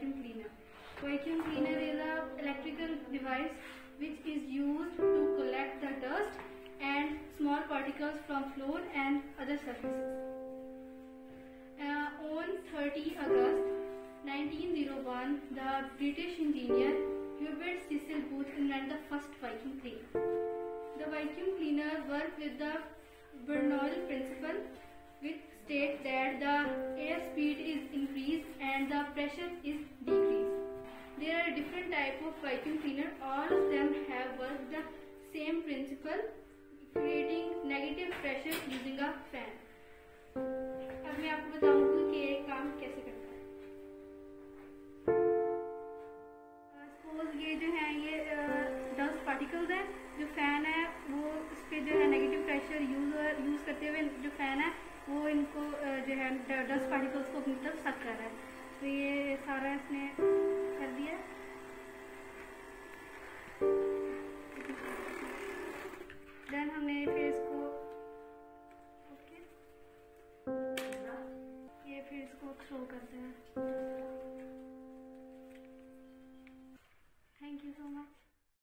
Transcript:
vacuum cleaner. Vacuum cleaner is an electrical device which is used to collect the dust and small particles from floor and other surfaces. On 30 August 1901, the British engineer Hubert Cecil Booth invented the first vacuum cleaner. The vacuum cleaner works with the Bernoulli principle, which states that the air speed is increased and the pressure is decreased. There are different types of vacuum cleaner. All of them have worked the same principle, creating negative pressure using a fan. अब मैं आपको बताऊंगी कि ये काम कैसे करता है. सपोज ये जो है ये डस्ट पार्टिकल्स है. जो फैन है वो इस पे जो है नेगेटिव प्रेशर यूज करते हुए जो फैन है वो इनको जो है डस्ट पार्टिकल्स को अपनी तरफ सक कर रहा है. तो ये सारा इसने कर दिया. देन हमने फिर इसको ये फिर इसको थ्रो करते हैं.